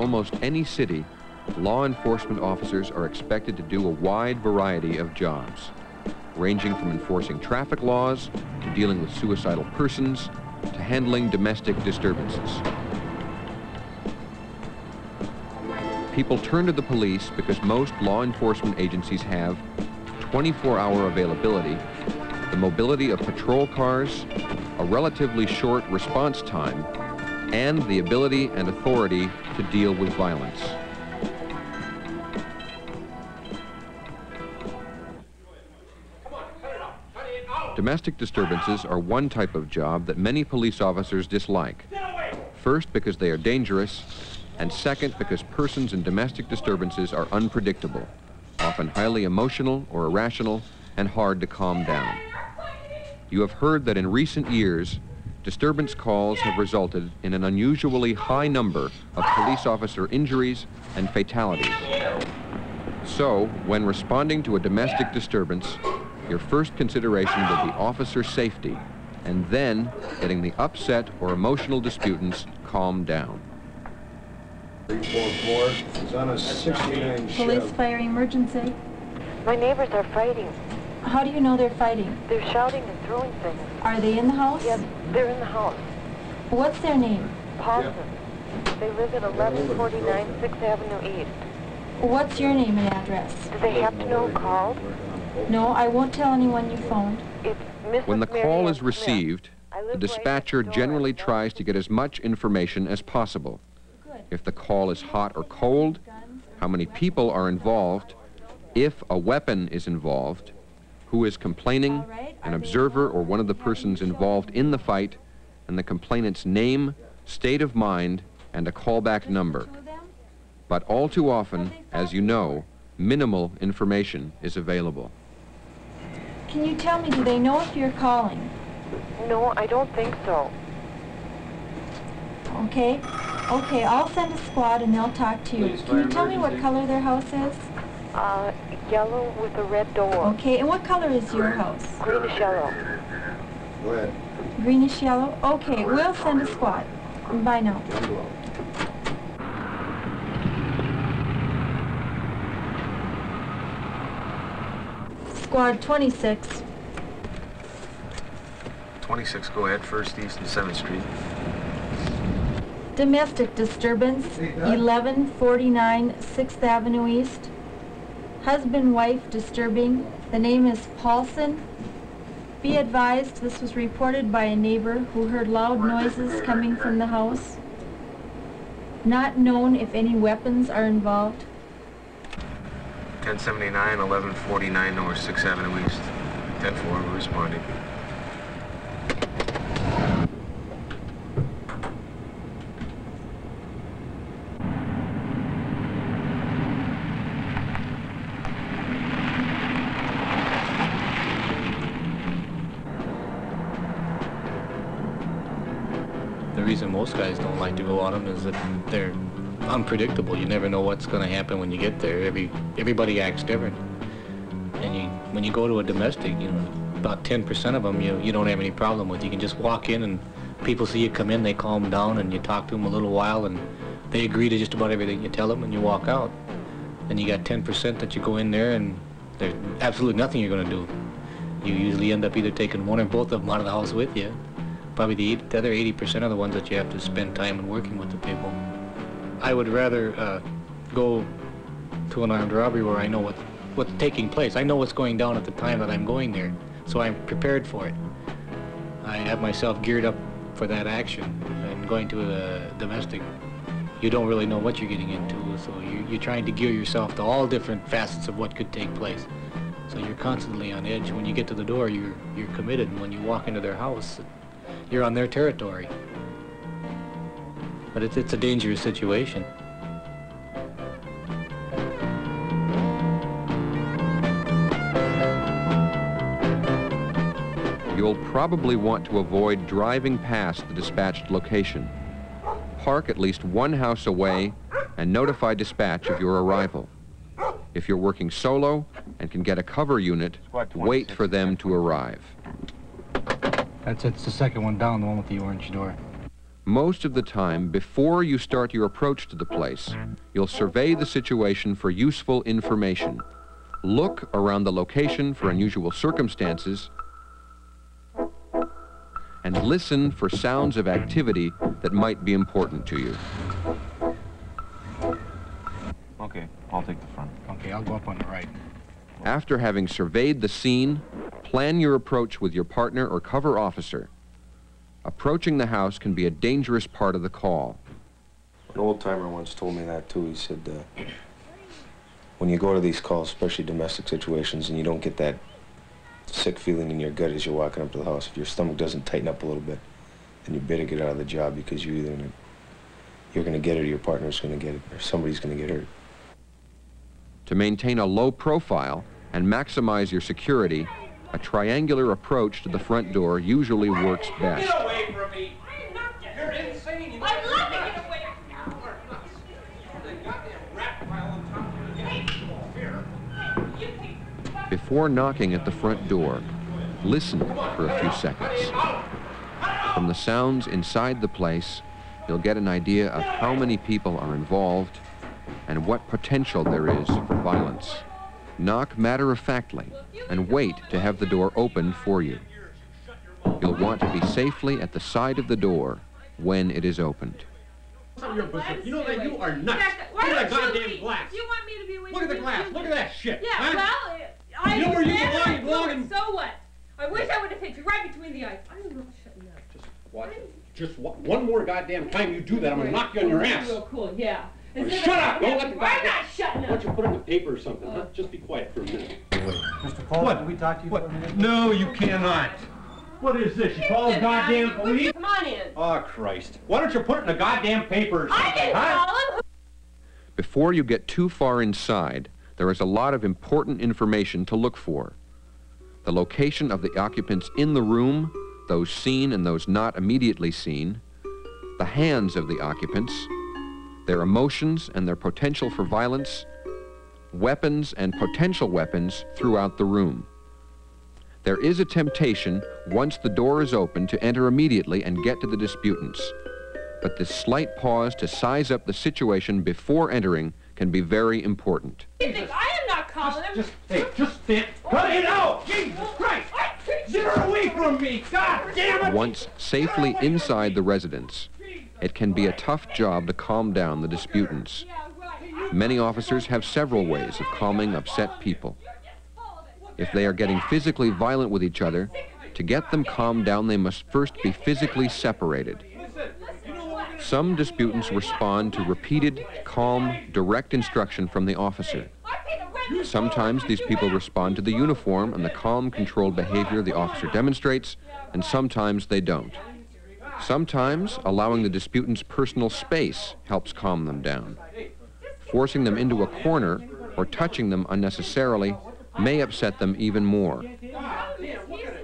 almost any city, law enforcement officers are expected to do a wide variety of jobs, ranging from enforcing traffic laws, to dealing with suicidal persons, to handling domestic disturbances. People turn to the police because most law enforcement agencies have 24-hour availability, the mobility of patrol cars, a relatively short response time, and the ability and authority to deal with violence. Domestic disturbances are one type of job that many police officers dislike. First, because they are dangerous, and second, because persons in domestic disturbances are unpredictable, often highly emotional or irrational, and hard to calm down. You have heard that in recent years, disturbance calls have resulted in an unusually high number of police officer injuries and fatalities. So, when responding to a domestic disturbance, your first consideration will be officer safety, and then getting the upset or emotional disputants calmed down. 344 is on a 69 Police fire emergency. My neighbors are fighting. How do you know they're fighting? They're shouting and throwing things. Are they in the house? Yes, they're in the house. What's their name? Paulson. They live at 1149 6th Avenue East. What's your name and address? Do they have to know who called? No, I won't tell anyone you phoned. It's Mrs. When the call Marianne is received, Smith. the dispatcher generally tries to get as much information as possible. If the call is hot or cold, how many people are involved, if a weapon is involved, who is complaining, an observer or one of the persons involved in the fight, and the complainant's name, state of mind, and a callback number. But all too often, as you know, minimal information is available. Can you tell me, do they know if you're calling? No, I don't think so. Okay. Okay, I'll send a squad and they'll talk to you. Can you tell me what color their house is? Yellow with a red door. Okay, and what color is your house? Greenish yellow. Go ahead. Greenish yellow? Okay, we'll send a squad. Bye now. Squad 26. 26, go ahead, 1st East and 7th Street. Domestic disturbance, 1149 6th Avenue East. Husband, wife disturbing. The name is Paulson. Be advised, this was reported by a neighbor who heard loud noises coming from the house. Not known if any weapons are involved. 1079, 1149 North 6th Avenue East. 10-4, we're responding. The reason most guys don't like to go on them is that they're unpredictable. You never know what's going to happen when you get there. Everybody acts different. And when you go to a domestic, about 10% of them you don't have any problem with. You can just walk in and people see you come in, they calm down and you talk to them a little while and they agree to just about everything you tell them and you walk out. And you got 10% that you go in there and there's absolutely nothing you're going to do. You usually end up either taking one or both of them out of the house with you. Probably the other 80% are the ones that you have to spend time in working with the people. I would rather go to an armed robbery where I know what's taking place. I know what's going down at the time that I'm going there, so I'm prepared for it. I have myself geared up for that action. And going to a domestic, you don't really know what you're getting into, so you're trying to gear yourself to all different facets of what could take place. So you're constantly on edge. When you get to the door, you're committed, and when you walk into their house, you're on their territory. But it's a dangerous situation. You'll probably want to avoid driving past the dispatched location. Park at least one house away and notify dispatch of your arrival. If you're working solo and can get a cover unit, wait for them to arrive. It's the second one down, the one with the orange door. Most of the time, before you start your approach to the place, you'll survey the situation for useful information. Look around the location for unusual circumstances, and listen for sounds of activity that might be important to you. Okay, I'll take the front. Okay, I'll go up on the right. After having surveyed the scene, plan your approach with your partner or cover officer. Approaching the house can be a dangerous part of the call. An old-timer once told me that, too. He said, when you go to these calls, especially domestic situations, and you don't get that sick feeling in your gut as you're walking up to the house, if your stomach doesn't tighten up a little bit, then you better get out of the job, because you're going to get it, or your partner's going to get it, or somebody's going to get hurt. To maintain a low profile and maximize your security, a triangular approach to the front door usually works best. Get away from me! You're insane! I'd love to get away from you! Before knocking at the front door, listen for a few seconds. From the sounds inside the place, you'll get an idea of how many people are involved and what potential there is for violence. Knock matter-of-factly and wait to have the door opened for you. You'll want to be safely at the side of the door when it is opened. You know that you are nuts. Look at that goddamn glass. You want me to be with Look at the glass. Look at that shit. Yeah, huh? well, I You know where you understand belong, it. So what? I wish I would have hit you right between the eyes. I'm not shutting up. Just watch it. Just one more goddamn time you do that, I'm gonna knock you on your ass. Real cool, yeah. Shut up! Don't let the I'm goddamn... not shutting Why up. don't you put it in the paper or something, huh? Just be quiet for a minute. Mr. Paul, What? can we talk to you for a minute? No, you cannot. What is this? You call the goddamn police? Come on in. Oh, Christ. Why don't you put it in the goddamn paper or something, I didn't huh? call him. Before you get too far inside, there is a lot of important information to look for. The location of the occupants in the room, those seen and those not immediately seen, the hands of the occupants, their emotions and their potential for violence, weapons and potential weapons throughout the room. There is a temptation, once the door is open, to enter immediately and get to the disputants. But this slight pause to size up the situation before entering can be very important. You think I am not calling him? Just stand. Cut it out! Jesus Christ! Get her away from me! God damn it! Once safely inside the residence, it can be a tough job to calm down the disputants. Many officers have several ways of calming upset people. If they are getting physically violent with each other, to get them calmed down, they must first be physically separated. Some disputants respond to repeated, calm, direct instruction from the officer. Sometimes these people respond to the uniform and the calm, controlled behavior the officer demonstrates, and sometimes they don't. Sometimes allowing the disputants personal space helps calm them down. Forcing them into a corner or touching them unnecessarily may upset them even more.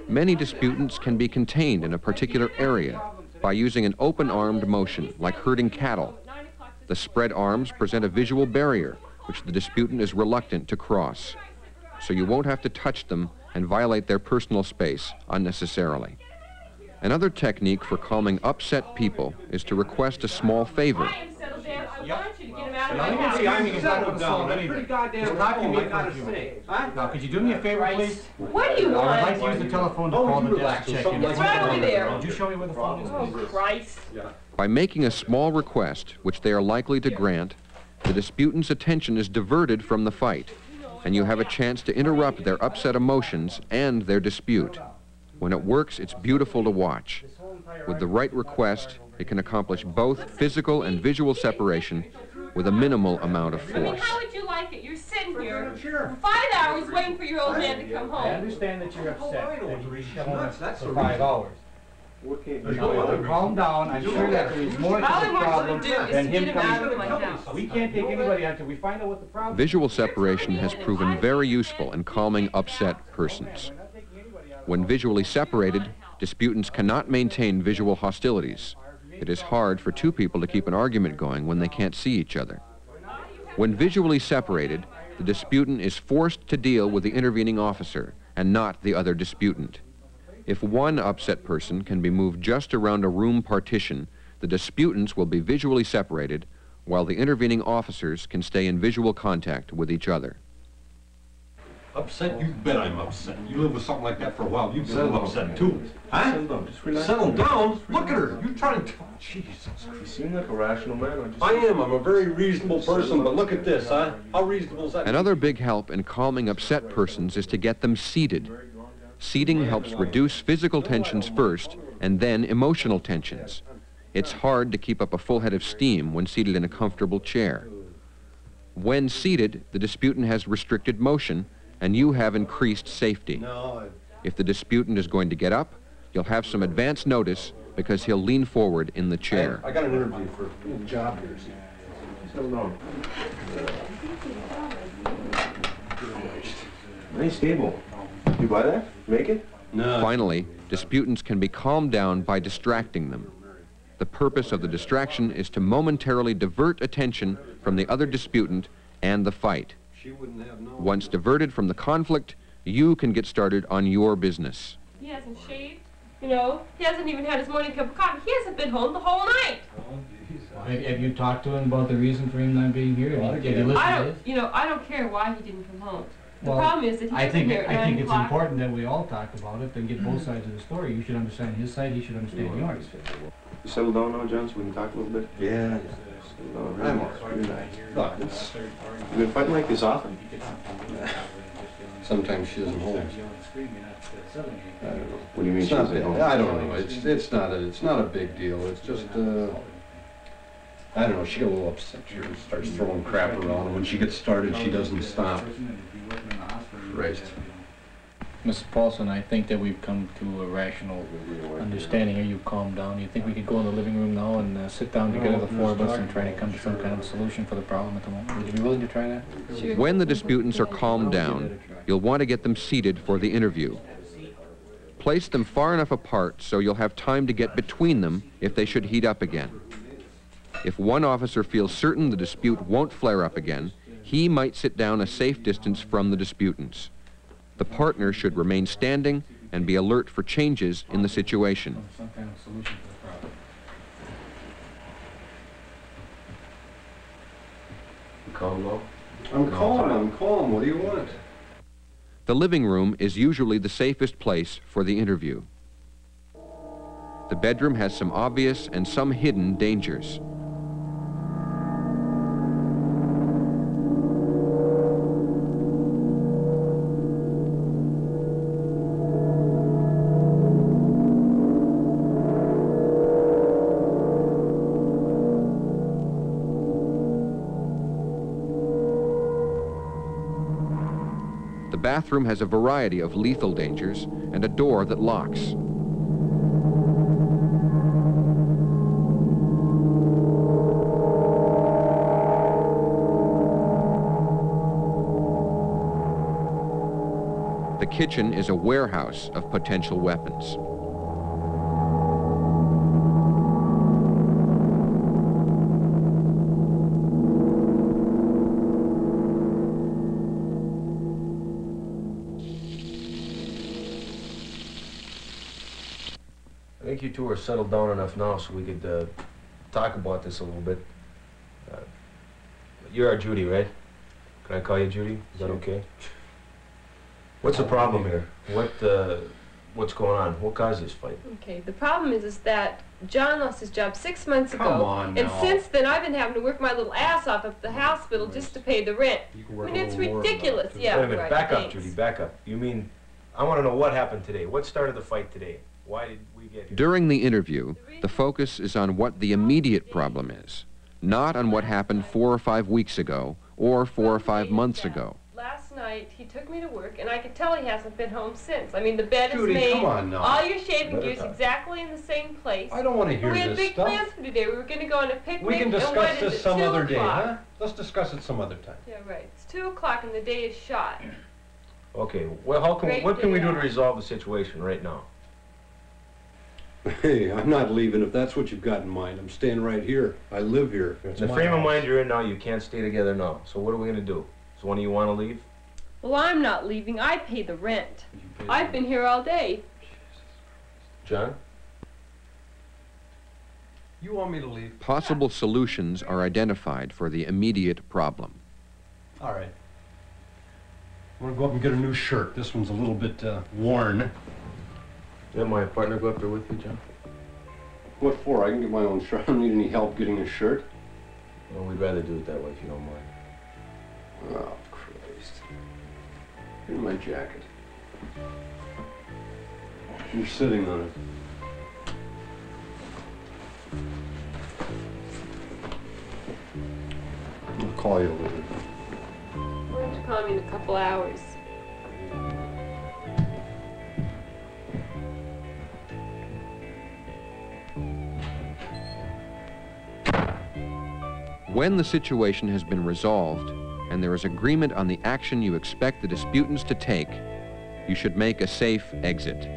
Many disputants can be contained in a particular area by using an open-armed motion, like herding cattle. The spread arms present a visual barrier, which the disputant is reluctant to cross, so you won't have to touch them and violate their personal space unnecessarily. Another technique for calming upset people is to request a small favor. I want you to get him out of my house. Settle down. That's pretty goddamn loud. I gotta say. Huh? Now, could you do me a favor, please? What do you I would like want? to use the telephone to call the desk check in. It's right over there. Would you show me where the phone is, Oh, please? Christ. By making a small request, which they are likely to grant, the disputant's attention is diverted from the fight, and you have a chance to interrupt their upset emotions and their dispute. When it works, it's beautiful to watch. With the right request, it can accomplish both physical and visual separation with a minimal amount of I mean, force. how would you like it? You're sitting here for 5 hours waiting for your old man to come I home. understand that you're upset that you reached home for 5 hours. Now, calm down. I'm sure that there is more to All the I want problem you to do is than to get him him out of my coming. house. We can't take anybody until we find out what the problem is. Visual separation has proven very useful in calming upset persons. When visually separated, disputants cannot maintain visual hostilities. It is hard for two people to keep an argument going when they can't see each other. When visually separated, the disputant is forced to deal with the intervening officer and not the other disputant. If one upset person can be moved just around a room partition, the The disputants will be visually separated, while the intervening officers can stay in visual contact with each other. Upset? You bet I'm upset. You live with something like that for a while. You've been a little upset too. Huh? Settle down. Just relax. Settle down? Look at her. You trying to... Jesus You Christ. seem like a rational man. I am. I'm a very reasonable person, but look at this, huh? How reasonable is that? Another big help in calming upset persons is to get them seated. Seating helps reduce physical tensions first, and then emotional tensions. It's hard to keep up a full head of steam when seated in a comfortable chair. When seated, the disputant has restricted motion, and you have increased safety. If the disputant is going to get up, you'll have some advance notice because he'll lean forward in the chair. I got an interview for a job here. Settle down. Nice table. You buy that? Make it? No. Finally, disputants can be calmed down by distracting them. The purpose of the distraction is to momentarily divert attention from the other disputant and the fight. Once diverted from the conflict, you can get started on your business. He hasn't shaved, you know. He hasn't even had his morning cup of coffee. He hasn't been home the whole night. Have you talked to him about the reason for him not being here? Have you listened to this? I don't care why he didn't come home. The Well, problem is that he isn't here at 9 I think it's o'clock. important that we all talk about it and get both sides of the story. You should understand his side, he should understand yours. You settle down now, John, so we can talk a little bit? Yeah. Settle down. I'm all right. Look, it's... You've been fighting like this often? Sometimes she isn't home. I don't know. What do you mean It's she's not at big. home? I don't know. It's not a big deal. It's just I don't know. She got a little upset. She starts throwing crap around. When she gets started, she doesn't stop. Right. Mrs. Paulson, I think that we've come to a rational understanding here. You've calmed down. You think we could go in the living room now and sit down together, the four of us, and try to come to some kind of solution for the problem at the moment? Would you be willing to try that? Sure. When the disputants are calmed down, you'll want to get them seated for the interview. Place them far enough apart so you'll have time to get between them if they should heat up again. If one officer feels certain the dispute won't flare up again, he might sit down a safe distance from the disputants. The partner should remain standing and be alert for changes in the situation. Some kind of solution for the problem. You calm now? I'm calm. What do you want? The living room is usually the safest place for the interview. The bedroom has some obvious and some hidden dangers. The bathroom has a variety of lethal dangers and a door that locks. The kitchen is a warehouse of potential weapons. I think you two are settled down enough now so we could talk about this a little bit. You're our Judy, right? Can I call you Judy? Is that okay? What's the problem here? What's going on? What caused this fight? Okay, the problem is that John lost his job 6 months ago. Come on and now. since then I've been having to work my little ass off at the hospital just to pay the rent. You can I work mean, a it's little more than ridiculous. that. Yeah, Wait a minute, right, back up, thanks. Judy, back up. You mean, I want to know what happened today. What started the fight today? Why did we get here? During the interview, the focus is on what the immediate problem is, not on what happened 4 or 5 weeks ago or 4 or 5 months ago. Last night he took me to work, and I could tell he hasn't been home since. I mean, the bed Judy, is made, come on now. all your shaving Better gear's time. exactly in the same place. I don't want to But hear we had this big stuff. plans for today. We were going to go on a picnic. We can and what discuss is this it, some 2 other day, o'clock? huh? Let's discuss it some other time. Yeah, right. It's 2 o'clock and the day is shot. Okay, well, what can we do to resolve the situation right now? Hey, I'm not leaving if that's what you've got in mind. I'm staying right here. I live here. It's The my frame of house. mind you're in now, you can't stay together now. So what are we going to do? So one of you want to leave? Well, I'm not leaving. I pay the rent. I've been here all day. John? You want me to leave? Possible solutions are identified for the immediate problem. All right. I'm gonna go up and get a new shirt. This one's a little bit worn. You have my partner go up there with you, John? What for? I can get my own shirt. I don't need any help getting a shirt. Well, we'd rather do it that way if you don't mind. Oh, Christ. Here's my jacket. You're sitting on it. I'll call you later. Why don't you call me in a couple hours? When the situation has been resolved and there is agreement on the action you expect the disputants to take, you should make a safe exit.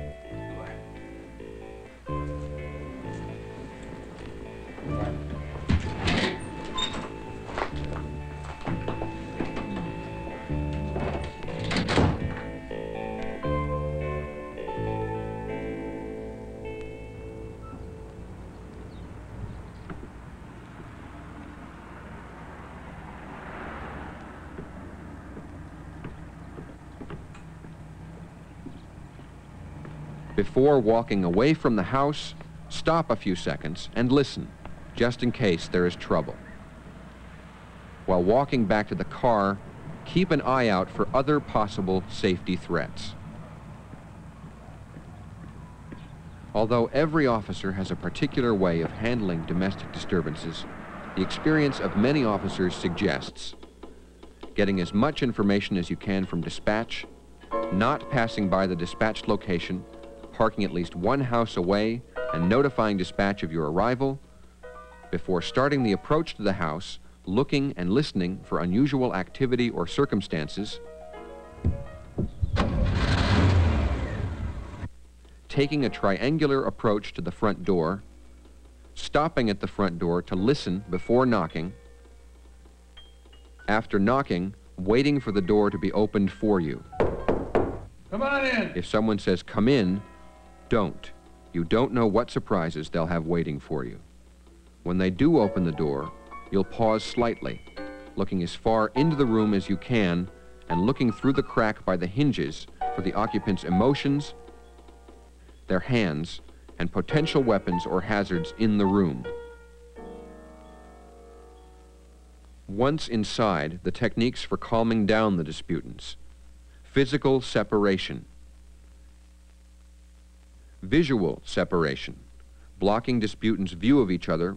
Before walking away from the house, stop a few seconds and listen, just in case there is trouble. While walking back to the car, keep an eye out for other possible safety threats. Although every officer has a particular way of handling domestic disturbances, the experience of many officers suggests getting as much information as you can from dispatch, not passing by the dispatched location, parking at least one house away, and notifying dispatch of your arrival. Before starting the approach to the house, looking and listening for unusual activity or circumstances. Taking a triangular approach to the front door. Stopping at the front door to listen before knocking. After knocking, waiting for the door to be opened for you. Come on in. If someone says, "Come in," don't. You don't know what surprises they'll have waiting for you. When they do open the door, you'll pause slightly, looking as far into the room as you can and looking through the crack by the hinges for the occupants' emotions, their hands, and potential weapons or hazards in the room. Once inside, the techniques for calming down the disputants. Physical separation. Visual separation, blocking disputants' view of each other,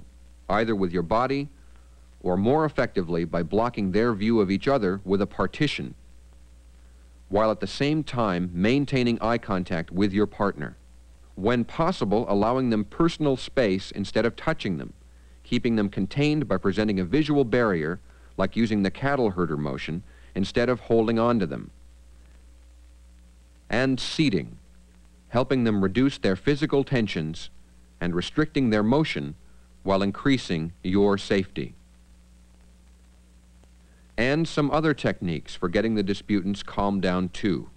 either with your body or more effectively by blocking their view of each other with a partition, while at the same time maintaining eye contact with your partner. When possible, allowing them personal space instead of touching them, keeping them contained by presenting a visual barrier, like using the cattle herder motion, instead of holding on to them. And seating, helping them reduce their physical tensions and restricting their motion while increasing your safety. And some other techniques for getting the disputants calmed down too.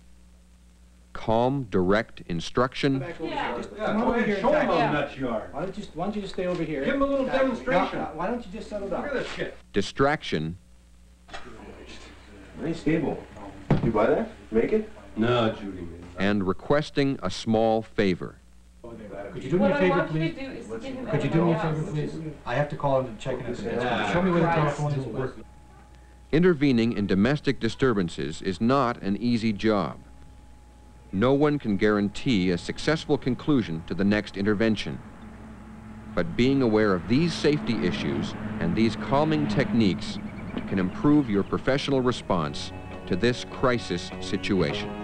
Calm, direct instruction. Show him how nuts you are. Why don't you just stay over here? Give him a little demonstration. Why don't you just settle down? Look at this shit. Distraction. Nice table. You buy that? Make it? No, Judy made it. And requesting a small favor. Could you do me a favor, What I want you please? to do is give him Could you do me a favor, everything please? else. I have to call him to check in at the desk. Show me where the telephone is. Intervening in domestic disturbances is not an easy job. No one can guarantee a successful conclusion to the next intervention. But being aware of these safety issues and these calming techniques can improve your professional response to this crisis situation.